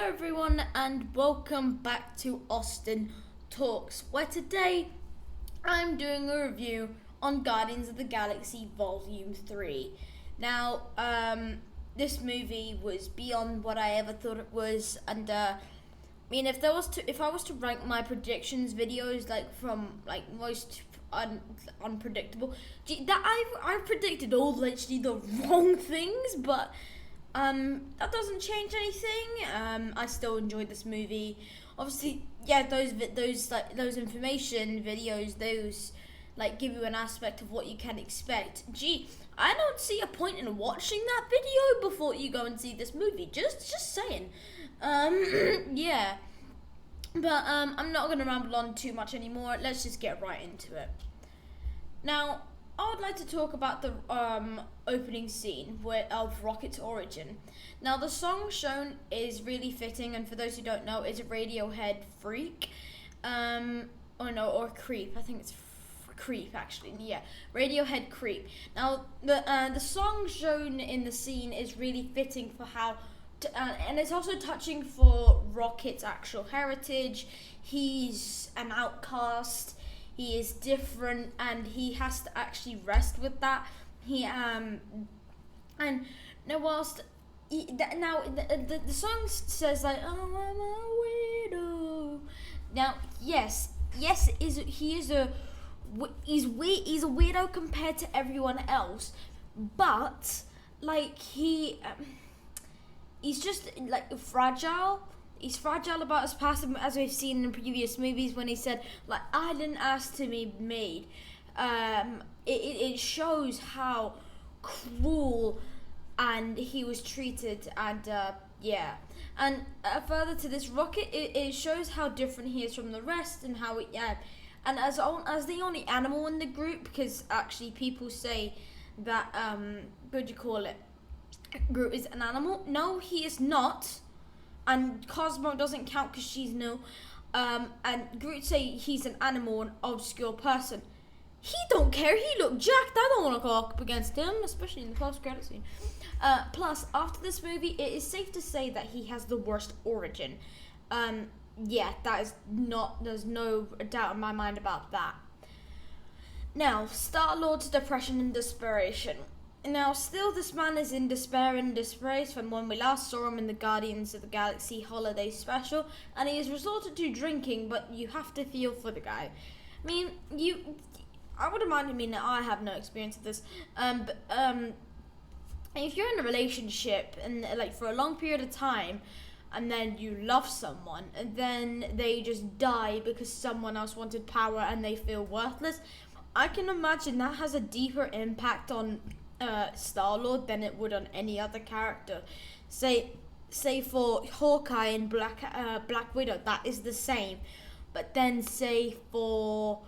everyone, and welcome back to Austin Talks, where today I'm doing a review on Guardians of the Galaxy Vol.3. Now, this movie was beyond what I ever thought it was, and if I was to rank my predictions videos from most unpredictable, I predicted all literally the wrong things, but that doesn't change anything. I still enjoyed this movie. Obviously, yeah, those information videos, those give you an aspect of what you can expect. Gee, I don't see a point in watching that video before you go and see this movie. Just saying. Yeah. But I'm not gonna ramble on too much anymore. Let's just get right into it. Now, I would like to talk about the opening scene of Rocket's origin. Now, the song shown is really fitting, and for those who don't know, it's a Radiohead Freak, or Creep. I think it's Creep, actually. Yeah, Radiohead Creep. Now, the song shown in the scene is really fitting for how, and it's also touching for Rocket's actual heritage. He's an outcast. He is different, and he has to actually rest with that. The song says oh, I'm a widow. Now, yes, he's a weirdo compared to everyone else, but he's just fragile. He's fragile about his past, as we've seen in previous movies when he said, I didn't ask to be made. It shows how cruel and he was treated, and yeah. And further to this, Rocket, it shows how different he is from the rest, and how and as the only animal in the group, because actually people say that Groot is an animal. No, he is not. And Cosmo doesn't count because she's new. And Groot say he's an animal, an obscure person. He don't care. He look jacked. I don't want to go up against him, especially in the post-credit scene. Plus, after this movie, it is safe to say that he has the worst origin. Yeah, there's no doubt in my mind about that. Now, Star-Lord's depression and desperation. Now, still, this man is in despair and disgrace from when we last saw him in the Guardians of the Galaxy Holiday Special, and he has resorted to drinking, but you have to feel for the guy. I wouldn't mind admitting that I have no experience of this, but if you're in a relationship, and for a long period of time, and then you love someone, and then they just die because someone else wanted power and they feel worthless, I can imagine that has a deeper impact on Star-Lord than it would on any other character. Say for Hawkeye and Black Widow, that is the same. But then say for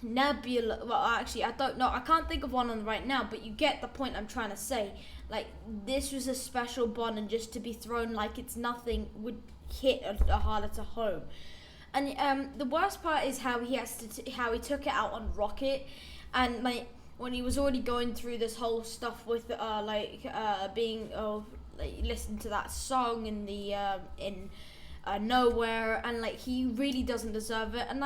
Nebula, well, actually I don't know, I can't think of one on right now, but you get the point I'm trying to say. This was a special bond, and just to be thrown like it's nothing would hit a harder to home. And the worst part is how he how he took it out on Rocket, and when he was already going through this whole stuff with listen to that song in the in Nowhere, and he really doesn't deserve it. And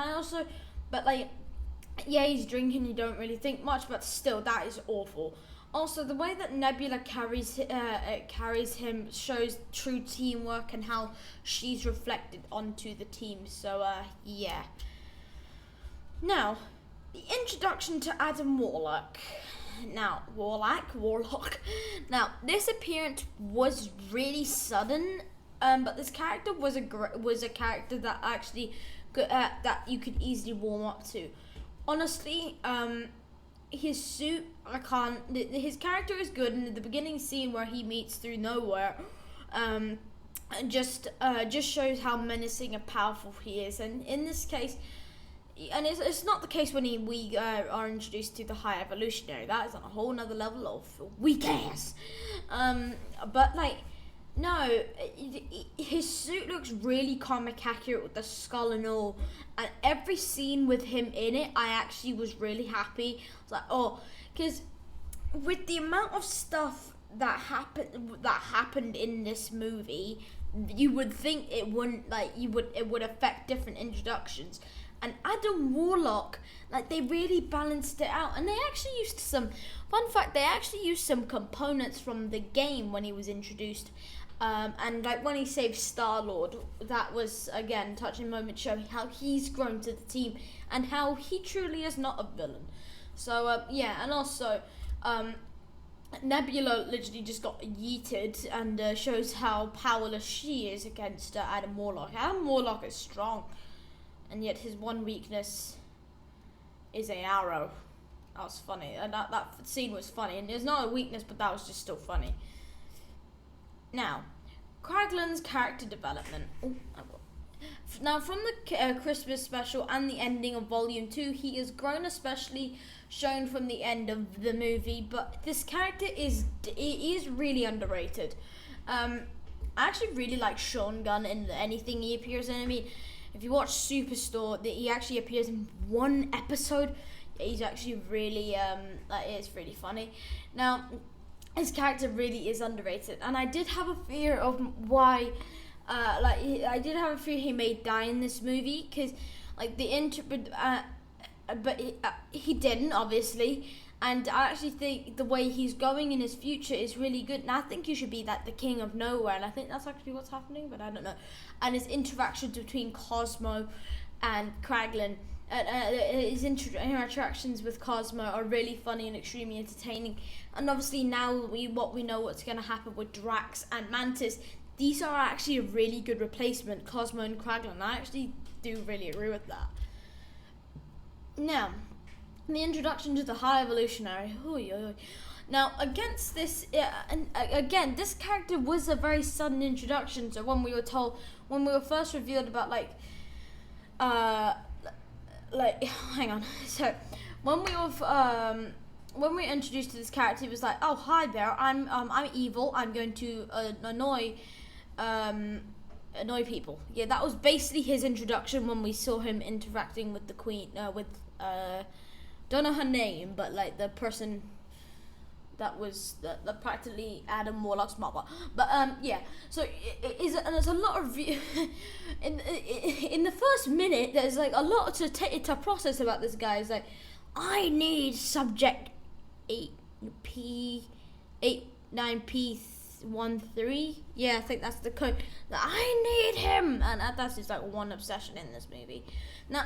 yeah, he's drinking, you don't really think much, but still, that is awful. Also, the way that Nebula carries him shows true teamwork and how she's reflected onto the team. So yeah. Now, the introduction to Adam Warlock. Warlock. Now, this appearance was really sudden, but this character was a character that actually that you could easily warm up to. Honestly, his suit, his character is good, and the beginning scene where he meets through Nowhere, just shows how menacing and powerful he is. And in this case, and it's not the case when we are introduced to the High Evolutionary. That is on a whole nother level of weak ass. But no, his suit looks really comic accurate with the skull and all. And every scene with him in it, I actually was really happy. I was because with the amount of stuff happened in this movie, you would think it wouldn't, like, it would affect different introductions. And Adam Warlock, like, they really balanced it out, and they actually used some components from the game when he was introduced. And like when he saved Star-Lord, that was again touching moment, showing how he's grown to the team and how he truly is not a villain. So and also Nebula literally just got yeeted, and shows how powerless she is against Adam Warlock. Adam Warlock is strong, and yet his one weakness is an arrow. That was funny, and that scene was funny, and it's not a weakness, but that was just still funny. Now, Kraglin's character development. Now, from the Christmas special and the ending of Volume 2, he has grown, especially shown from the end of the movie. But this character is really underrated. I actually really like Sean Gunn in anything he appears in. I mean, if you watch Superstore, he actually appears in one episode. He's actually really it's really funny. Now, his character really is underrated, and I did have a fear of why, I did have a fear he may die in this movie, because like but he didn't, obviously, and I actually think the way he's going in his future is really good, and I think he should be like the king of nowhere, and I think that's actually what's happening, but I don't know. And his interactions between Cosmo and Kraglin, his interactions with Cosmo are really funny and extremely entertaining. And obviously now we know what's going to happen with Drax and Mantis. These are actually a really good replacement, Cosmo and Kraglin. I actually do really agree with that. Now, the introduction to the High Evolutionary. Now, against this, again, this character was a very sudden introduction. So when we were first revealed about hang on. So when we were introduced to this character, he was like, "Oh, hi there. I'm evil. I'm going to annoy people." Yeah, that was basically his introduction when we saw him interacting with the Queen. Don't know her name, but like the person that was the practically Adam Warlock's mother. But so and there's a lot of in the first minute there's like a lot to process about this guy. It's like, I need subject 89P13. Yeah, I think that's the code. I need him, and that's just like one obsession in this movie. Now,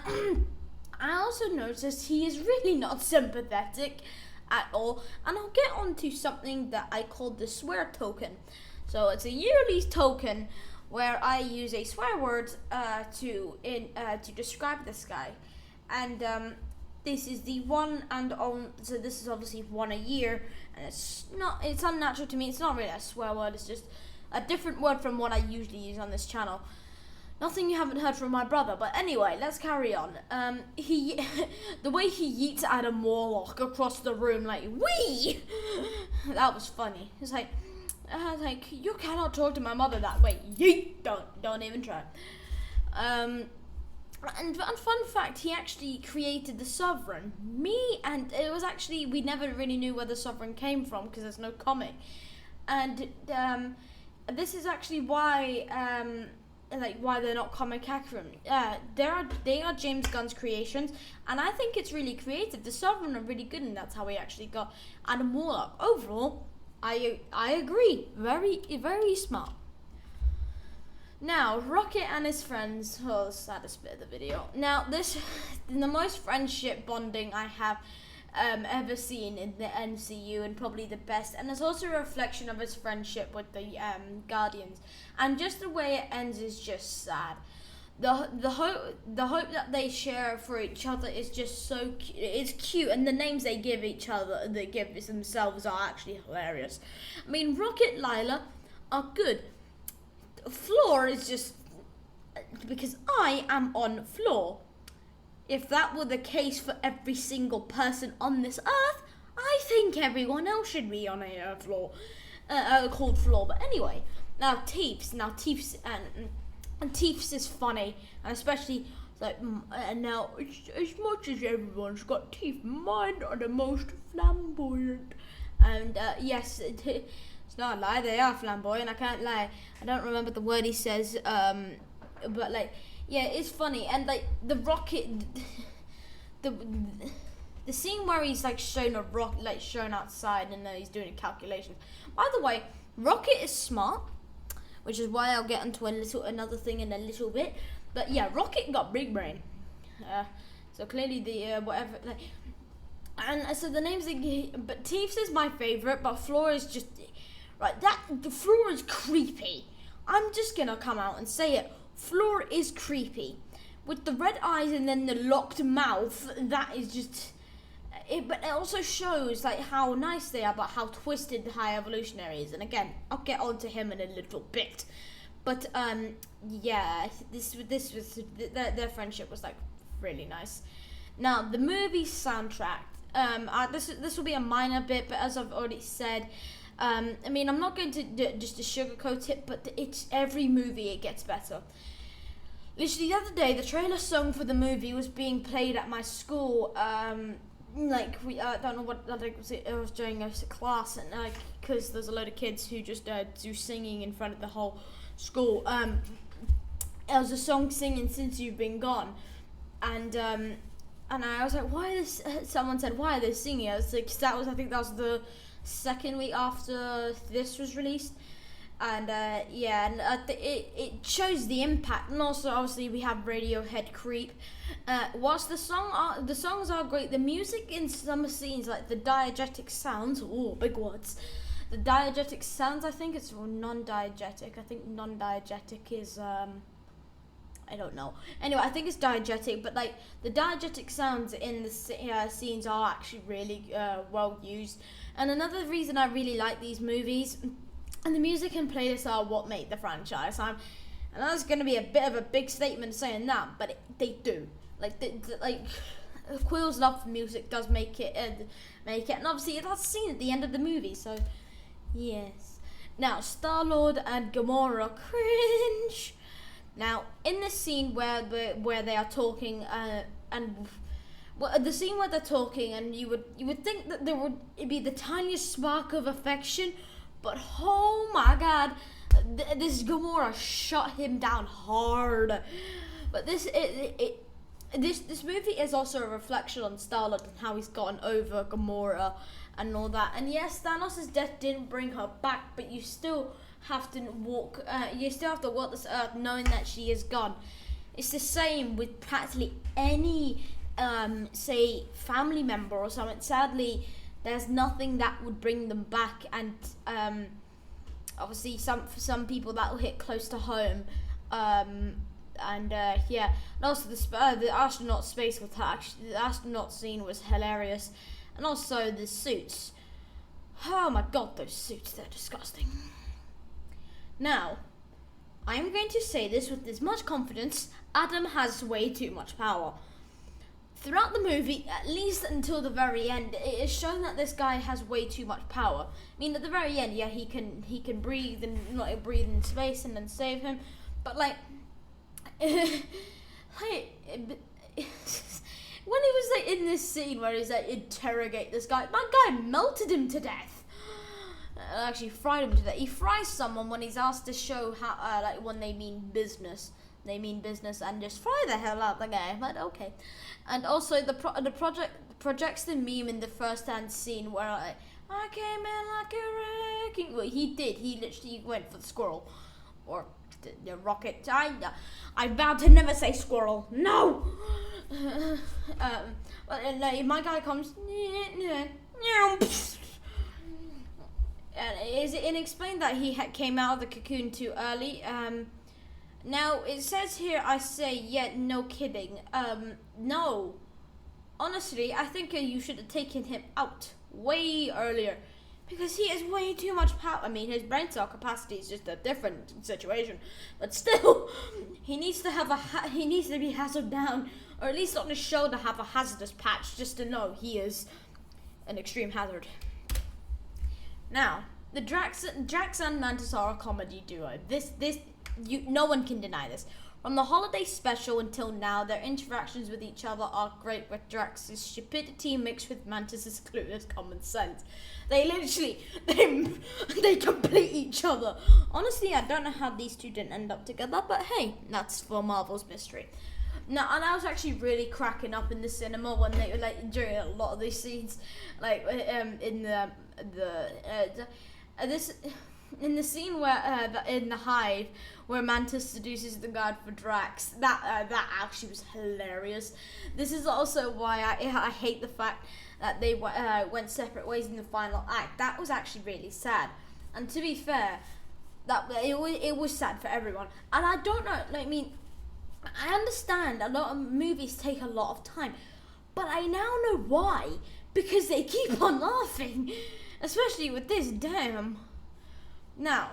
I also noticed he is really not sympathetic at all, and I'll get on to something that I call the swear token. So it's a yearly token where I use a swear word to describe this guy, and this is the one and only. So this is obviously one a year, and it's unnatural to me. It's not really a swear word. It's just a different word from what I usually use on this channel. Nothing you haven't heard from my brother, but anyway, let's carry on. The way he yeets Adam Warlock across the room, like, wee! That was funny. It's like, you cannot talk to my mother that way. Yeet! Don't even try. And fun fact, he actually created the Sovereign. And it was actually, we never really knew where the Sovereign came from, because there's no comic. And this is actually why why they're not comic accurate. They are James Gunn's creations, and I think it's really creative. The Sovereign are really good, and that's how we actually got Adam Warlock. Overall, I agree. Very, very smart. Now, Rocket and his friends. Oh, the saddest bit of the video. Now, this the most friendship bonding I have ever seen in the MCU, and probably the best, and it's also a reflection of his friendship with the Guardians, and just the way it ends is just sad. The hope that they share for each other is just so cute. It's cute, and the names they give each other, they give themselves, are actually hilarious. I mean, Rocket, Lila are good. Floor is just because I am on floor. If that were the case for every single person on this earth, I think everyone else should be on a floor, called floor. But anyway, now Teefs and Teefs is funny, and especially like now as much as everyone's got teeth, mine are the most flamboyant. And yes, It's not a lie, they are flamboyant, I can't lie. I don't remember the word he says, but like, yeah, it's funny. And like, the rocket, the scene where he's like shown a rock, like shown outside, and he's doing a calculation. By the way, Rocket is smart, which is why I'll get into another thing in a little bit. But yeah, Rocket got big brain. So clearly the whatever. Like, and so the names, but Teefs is my favorite, but Flora is just right. The Flora is creepy. I'm just gonna come out and say it. Flora is creepy, with the red eyes and then the locked mouth. That is just. But it also shows like how nice they are, but how twisted the High Evolutionary is. And again, I'll get onto him in a little bit. But yeah, this was their friendship was like really nice. Now the movie soundtrack. This will be a minor bit, but as I've already said, I mean, I'm not going to just to sugarcoat it, but it's every movie it gets better. Literally the other day, the trailer song for the movie was being played at my school. Like I don't know what it was during a class, and because there's a load of kids who just do singing in front of the whole school. It was a song singing "Since You've Been Gone," and I was like, why is this? Someone said, why are they singing? I was like, I think that was the second week after this was released. And yeah, and it shows the impact. And also, obviously, we have Radiohead Creep. Whilst the songs are great, the music in some scenes, like the diegetic sounds, big words. The diegetic sounds, I think it's non-diegetic. I think non-diegetic is, I don't know. Anyway, I think it's diegetic, but like the diegetic sounds in the scenes are actually really well used. And another reason I really like these movies, and the music and playlists are what make the franchise. And that's going to be a bit of a big statement saying that, but they do. Like Quill's love for music does make it, and obviously that's seen at the end of the movie. So yes. Now Star-Lord and Gamora, cringe. Now, in this scene where they are talking, the scene where they're talking, and you would think that there would be the tiniest spark of affection, but oh my God, this Gamora shut him down hard. But this movie is also a reflection on Star-Lord and how he's gotten over Gamora and all that. And yes, Thanos' death didn't bring her back, but you still have to walk this earth knowing that she is gone. It's the same with practically any say family member or something. Sadly, there's nothing that would bring them back, and obviously for some people that will hit close to home. Yeah, and also the astronaut space attack, the astronaut scene was hilarious, and also the suits. Oh my God, those suits, they're disgusting. Now, I am going to say this with as much confidence. Adam has way too much power. Throughout the movie, at least until the very end, it is shown that this guy has way too much power. I mean, at the very end, yeah, he can breathe and not breathe in space and then save him. But like, when he was like in this scene where he's like interrogate this guy, that guy melted him to death. Actually fried him to death. He fries someone when he's asked to show how, like when they mean business. They mean business and just fry the hell out the guy. But okay. And also the project projects the meme in the first-hand scene where I came in like a wrecking. Well, he did. He literally went for the squirrel, or the rocket. I vowed to never say squirrel. No. But my guy comes. And it explained that he came out of the cocoon too early. Now, it says here, I say, yeah, no kidding. No. Honestly, I think you should have taken him out way earlier. Because he has way too much power. I mean, his brain cell capacity is just a different situation. But still, he needs to be hazard down. Or at least on his shoulder have a hazardous patch just to know he is an extreme hazard. Now, the Drax and Mantis are a comedy duo. No one can deny this. From the holiday special until now, their interactions with each other are great, with Drax's stupidity mixed with Mantis's clueless common sense. They literally, they complete each other. Honestly, I don't know how these two didn't end up together, but hey, that's for Marvel's mystery. Now, and I was actually really cracking up in the cinema when they were like during a lot of these scenes, like in the scene where in the hive where Mantis seduces the guard for Drax. That actually was hilarious. This is also why I hate the fact that they went separate ways in the final act. That was actually really sad. And to be fair, that it was sad for everyone. And I don't know. Like, I mean, I understand a lot of movies take a lot of time, but I now know why. Because they keep on laughing, especially with this. Damn. Now,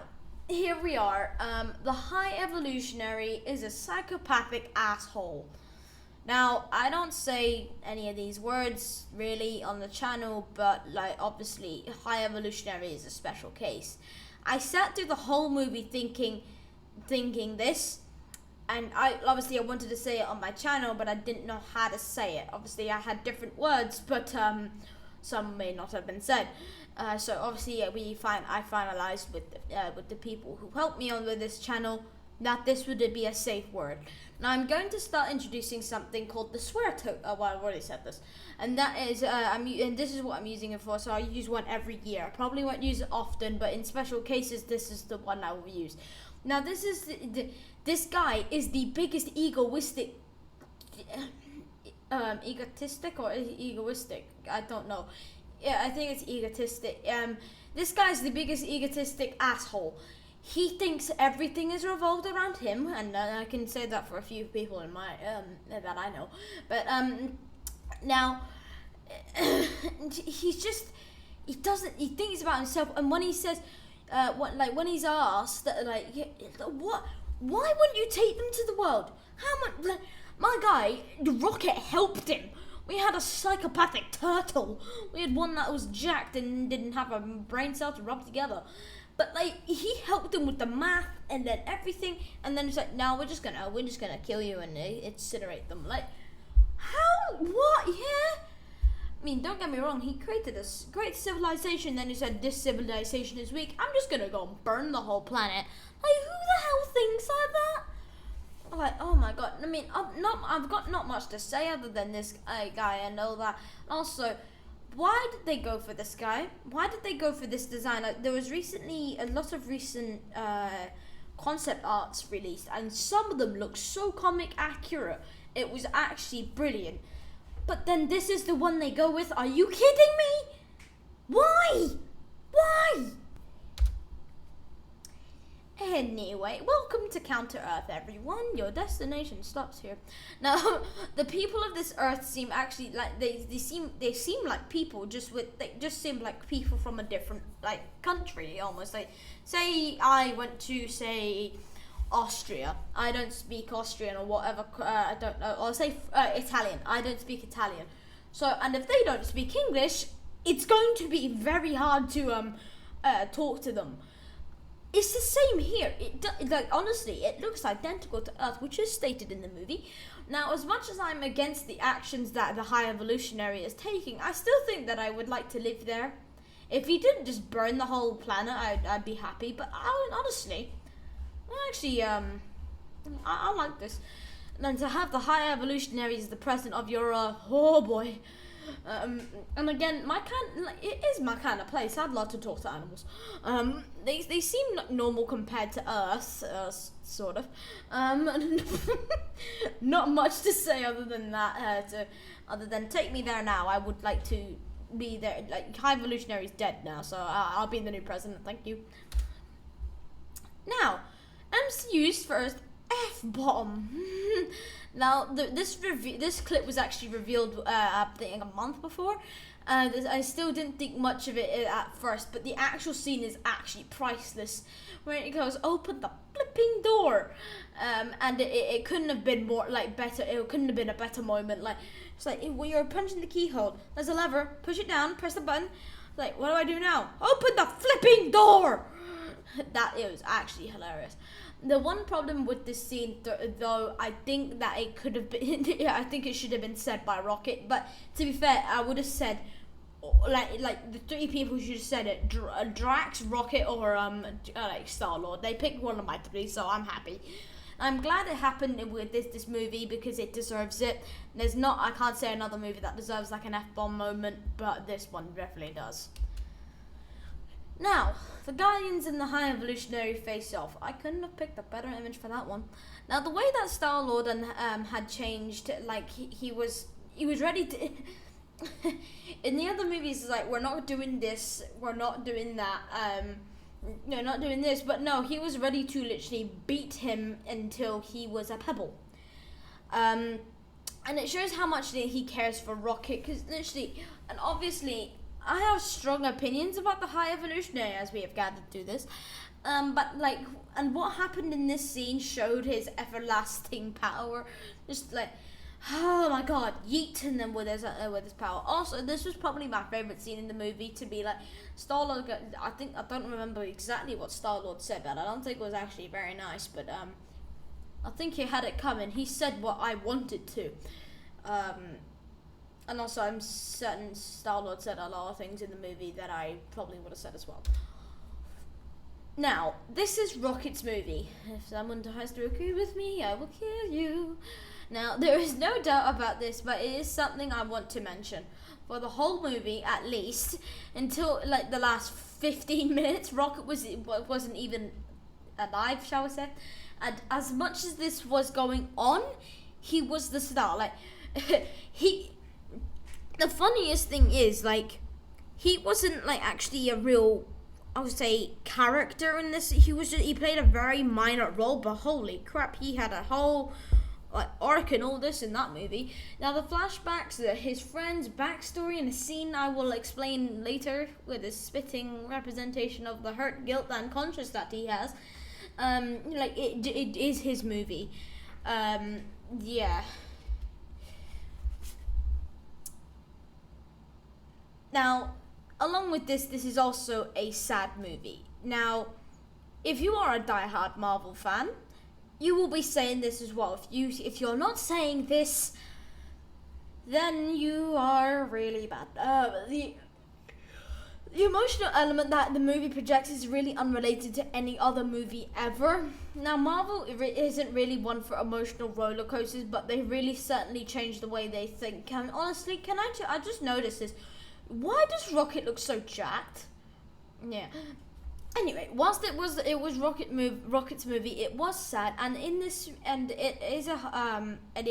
here we are. The High Evolutionary is a psychopathic asshole. Now, I don't say any of these words really on the channel, but like obviously, High Evolutionary is a special case. I sat through the whole movie thinking this, and I wanted to say it on my channel, but I didn't know how to say it. Obviously, I had different words, but some may not have been said. So obviously, I finalized with the people who helped me on with this channel that this would be a safe word. Now I'm going to start introducing something called the swear token. Well, I've already said this, and that is and this is what I'm using it for. So I use one every year. I probably won't use it often, but in special cases, this is the one I will use. Now this guy is the biggest egoistic. Egotistic or egoistic? I don't know. Yeah, I think it's egotistic. This guy's the biggest egotistic asshole. He thinks everything is revolved around him, and I can say that for a few people in my that I know. But now he thinks about himself, and when he says when he's asked why wouldn't you take them to the world? How much? My guy, the rocket helped him. We had a psychopathic turtle. We had one that was jacked and didn't have a brain cell to rub together. But he helped him with the math and then everything, and then it's like, no, we're just gonna kill you and incinerate them. Like, how? What? Yeah. I mean, don't get me wrong. He created a great civilization. Then he said, this civilization is weak. I'm just gonna go and burn the whole planet. Like, who the hell thinks like that? Like, oh my god. I mean, I've got not much to say other than this guy. I know that. Also, why did they go for this guy? Why did they go for this design? There was recently a lot of recent concept arts released, and some of them look so comic accurate. It was actually brilliant. But then this is the one they go with. Are you kidding me? Why? Why? Anyway, welcome to Counter Earth, everyone. Your destination stops here. Now, the people of this Earth seem actually like they seem like people. They just seem like people from a different country almost. Like, say I went to Austria. I don't speak Austrian or whatever. I don't know. Or say Italian. I don't speak Italian. So, and if they don't speak English, it's going to be very hard to talk to them. It's the same here. Honestly, it looks identical to Earth, which is stated in the movie. Now, as much as I'm against the actions that the High Evolutionary is taking, I still think that I would like to live there. If he didn't just burn the whole planet, I'd be happy. But honestly, I like this. And to have the High Evolutionary as the president of your oh boy. And again, it is my kind of place. I'd love to talk to animals. They seem normal compared to Earth, sort of. Not much to say other than that. Other than take me there now. I would like to be there. Like, High Evolutionary's dead now, so I'll be the new president. Thank you. Now, MCU's first F-bomb. Now, this clip was actually revealed, I think, a month before. I still didn't think much of it at first, but the actual scene is actually priceless. Where it goes, open the flipping door, and it couldn't have been more better. It couldn't have been a better moment. It's like when you're punching the keyhole, there's a lever, push it down, press the button. Like, what do I do now? Open the flipping door. It was actually hilarious. The one problem with this scene, though, I think that it could have been, I think it should have been said by Rocket. But to be fair, I would have said, like the three people should have said it: Drax, Rocket, or like Star-Lord. They picked one of my three, so I'm happy. I'm glad it happened with this movie because it deserves it. I can't say another movie that deserves like an F-bomb moment, but this one definitely does. Now, the Guardians and the High Evolutionary face off. I couldn't have picked a better image for that one. Now, the way that Star-Lord had changed, like he was ready to. In the other movies, it's like, we're not doing this, we're not doing that. No, not doing this, but no, he was ready to literally beat him until he was a pebble. And it shows how much he cares for Rocket, because literally, and obviously, I have strong opinions about the High Evolutionary as we have gathered through this. But like, and what happened in this scene showed his everlasting power. Just like, oh my god, yeeting them with his power. Also, this was probably my favorite scene in the movie, to be like, Star-Lord, I don't remember exactly what Star-Lord said, but I don't think it was actually very nice, but I think he had it coming. He said what I wanted to. And also, I'm certain Star-Lord said a lot of things in the movie that I probably would have said as well. Now, this is Rocket's movie. If someone tries to agree with me, I will kill you. Now, there is no doubt about this, but it is something I want to mention. For the whole movie, at least, until like the last 15 minutes, Rocket wasn't even alive, shall we say. And as much as this was going on, he was the star. Like, the funniest thing is, like, he wasn't like actually a real, I would say, character in this. He played a very minor role, but holy crap, he had a whole like arc and all this in that movie. Now the flashbacks, his friend's backstory, and a scene I will explain later with a spitting representation of the hurt, guilt, and conscience that he has. Like it is his movie. Yeah. Now, along with this is also a sad movie. Now, if you are a diehard Marvel fan, you will be saying this as well. If you're not saying this, then you are really bad. The emotional element that the movie projects is really unrelated to any other movie ever. Now, Marvel isn't really one for emotional roller coasters, but they really certainly changed the way they think. And honestly, I just noticed this. Why does Rocket look so jacked? Yeah. Anyway, whilst it was Rocket's movie, it was sad, and it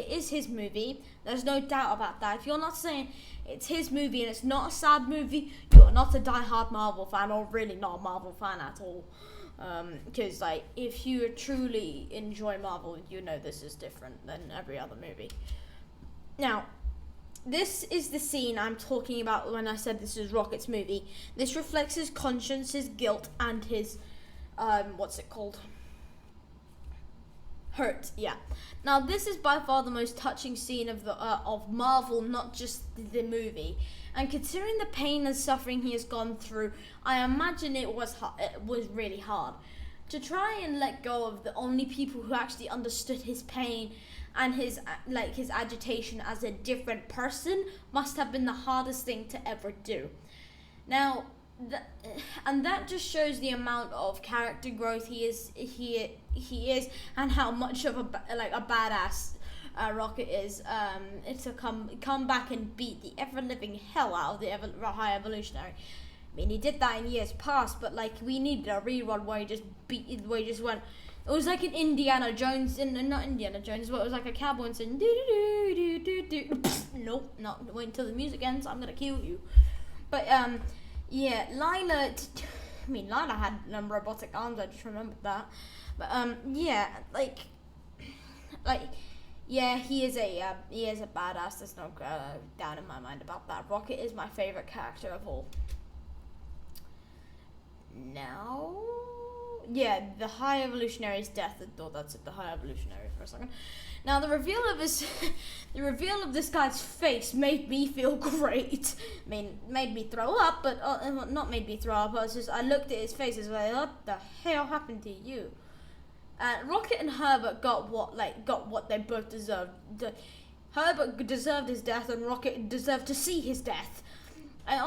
is his movie. There's no doubt about that. If you're not saying it's his movie and it's not a sad movie, you're not a diehard Marvel fan, or really not a Marvel fan at all. Because like, if you truly enjoy Marvel, you know this is different than every other movie. Now, this is the scene I'm talking about when I said this is Rocket's movie. This reflects his conscience, his guilt, and his, hurt. Yeah. Now, this is by far the most touching scene of Marvel, not just the movie. And considering the pain and suffering he has gone through, I imagine it was really hard to try and let go of the only people who actually understood his pain and his agitation as a different person. Must have been the hardest thing to ever do. Now, and that just shows the amount of character growth he is, and how much of a badass Rocket is. To come back and beat the ever living hell out of the High Evolutionary. I mean, he did that in years past, but like, we needed a rerun where he just went. It was like an Indiana Jones, not Indiana Jones, but it was like a cowboy and saying, nope, not wait until the music ends, I'm gonna kill you. But, yeah, Lila had robotic arms, I just remembered that. But, yeah, yeah, he is a badass, there's no doubt in my mind about that. Rocket is my favorite character of all. Now, yeah, the High Evolutionary's death. I thought that's it, the High Evolutionary for a second. Now, the reveal of this guy's face made me feel great. I mean, made me throw up, but not made me throw up. I looked at his face. I was like, what the hell happened to you? Rocket and Herbert got what they both deserved. Herbert deserved his death, and Rocket deserved to see his death. And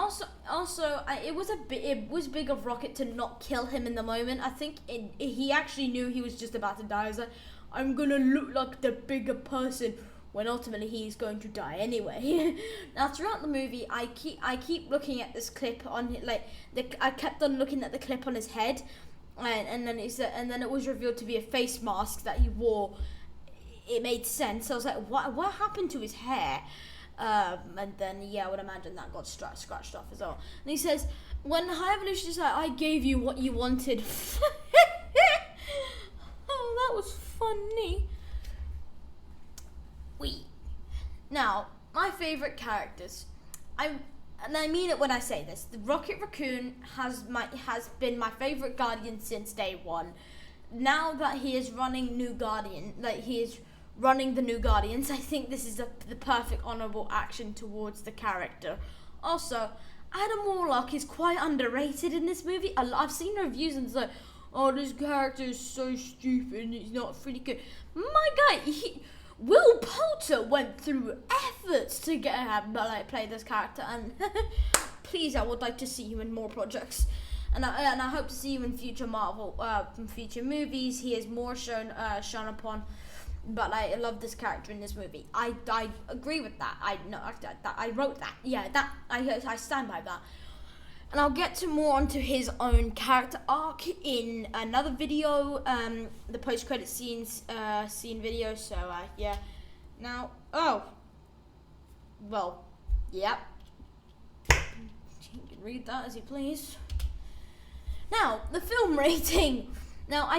it was big of Rocket to not kill him in the moment. I think he actually knew he was just about to die. He was like, I'm gonna look like the bigger person, when ultimately he's going to die anyway. Now throughout the movie, I keep looking at this clip on I kept on looking at the clip on his head, and then it was revealed to be a face mask that he wore. It made sense. I was like, what happened to his hair? And then I would imagine that got scratched off as well. And he says, when High Evolution is like, I gave you what you wanted. Oh, that was funny. Now, my favourite characters. I mean it when I say this. The Rocket Raccoon has been my favourite Guardian since day one. Now that he is running New Guardian, he is running the New Guardians, I think this is the perfect honourable action towards the character. Also, Adam Warlock is quite underrated in this movie. I've seen reviews and it's like, oh, this character is so stupid and he's not really good. My guy, Will Poulter went through efforts to get him to play this character, and please, I would like to see him in more projects. And I hope to see him in future future movies. He is more shown upon. But I love this character in this movie. I agree with that. I wrote that. Yeah, I stand by that. And I'll get to more onto his own character arc in another video, the post-credit scene video. So yeah. Now, yep. You can read that as you please. Now, the film rating. Now,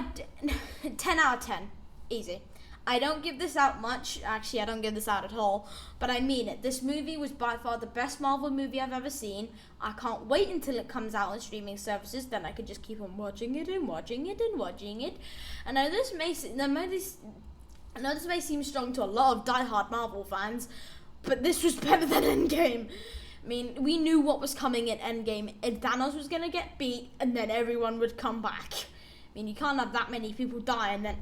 10 out of 10. Easy. I don't give this out much. Actually, I don't give this out at all. But I mean it. This movie was by far the best Marvel movie I've ever seen. I can't wait until it comes out on streaming services. Then I could just keep on watching it and watching it and watching it. And I know this may seem strong to a lot of diehard Marvel fans, but this was better than Endgame. I mean, we knew what was coming in Endgame. If Thanos was going to get beat, and then everyone would come back. I mean, you can't have that many people die, and then,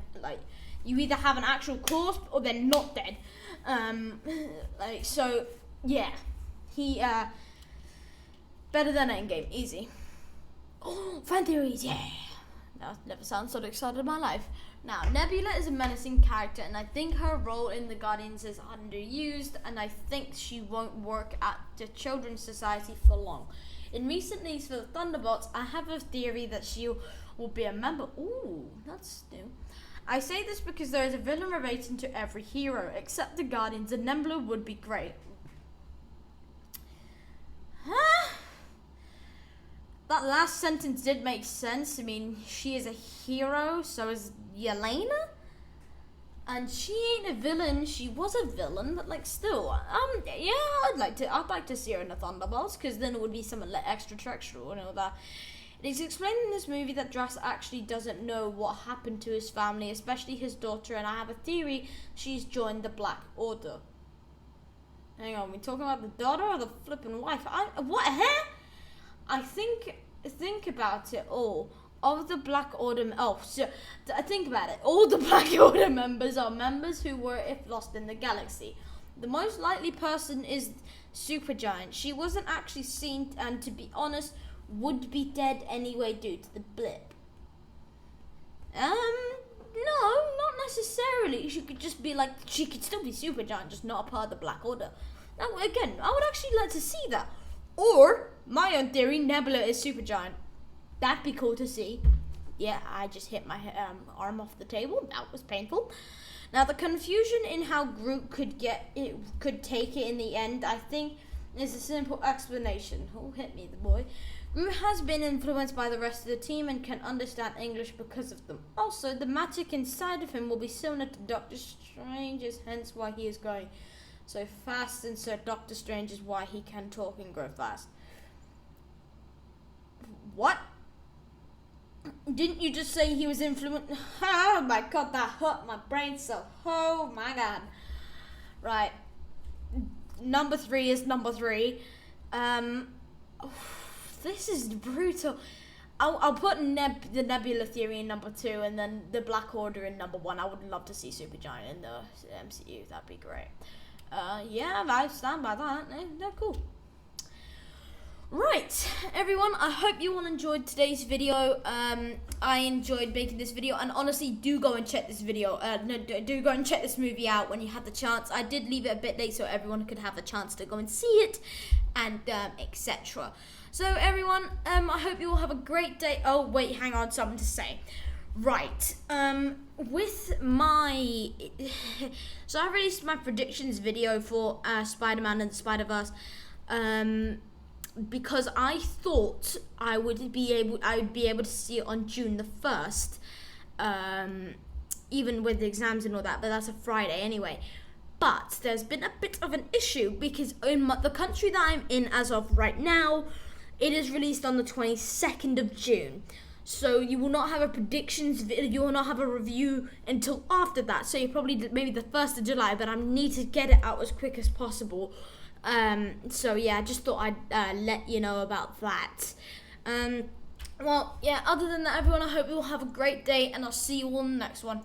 you either have an actual corpse, or they're not dead. So, yeah. He, better than Endgame. Easy. Oh, fan theories, yeah. I've never sounded so excited in my life. Now, Nebula is a menacing character, and I think her role in the Guardians is underused, and I think she won't work at the Children's Society for long. In recent news for the Thunderbolts, I have a theory that she will be a member. Ooh, that's new. I say this because there is a villain relating to every hero, except the Guardians, and Nebula would be great. Huh? That last sentence did make sense. I mean, she is a hero, so is Yelena. And she ain't a villain. She was a villain, but still, yeah, I'd like to see her in the Thunderbolts, because then it would be something extraterrestrial and all that. It is explained in this movie that Drax actually doesn't know what happened to his family, especially his daughter, and I have a theory she's joined the Black Order. Hang on, we talking about the daughter or the flippin' wife? What, huh? I think about it all. Of the Black Order, think about it. All the Black Order members are members who were lost in the galaxy. The most likely person is Supergiant. She wasn't actually seen, and to be honest, would be dead anyway due to the blip. No, not necessarily. She could just be she could still be Supergiant, just not a part of the Black Order. Now, again, I would actually like to see that. Or, my own theory, Nebula is Supergiant. That'd be cool to see. Yeah, I just hit my arm off the table. That was painful. Now, the confusion in how Groot could take it in the end, I think, is a simple explanation. Oh, hit me, the boy. Groot has been influenced by the rest of the team and can understand English because of them. Also, the magic inside of him will be similar to Doctor Strange's, hence why he is going so fast, and so Doctor Strange is why he can talk and grow fast. What? Didn't you just say he was influenced? Oh my god, that hurt my brain so. Oh my god. Right. Number 3 is number 3. This is brutal. I'll put the Nebula Theory in number 2, and then the Black Order in number 1. I would love to see Supergiant in the MCU. That'd be great. Yeah, I stand by that. They're cool. Right, everyone, I hope you all enjoyed today's video. I enjoyed making this video, and honestly, do go and check this video. Do go and check this movie out when you have the chance. I did leave it a bit late so everyone could have a chance to go and see it, and etc. So, everyone, I hope you all have a great day. Oh, wait, hang on, something to say. Right, with my... so, I released my predictions video for Spider-Man and the Spider-Verse, because I thought I would be able to see it on June the 1st, even with the exams and all that, but that's a Friday anyway. But there's been a bit of an issue, because in the country that I'm in as of right now, it is released on the 22nd of June. So you will not have a predictions video, you will not have a review until after that. So you probably maybe the 1st of July, but I need to get it out as quick as possible. So yeah, I just thought I'd let you know about that. Well, yeah, other than that, everyone, I hope you all have a great day, and I'll see you all in the next one.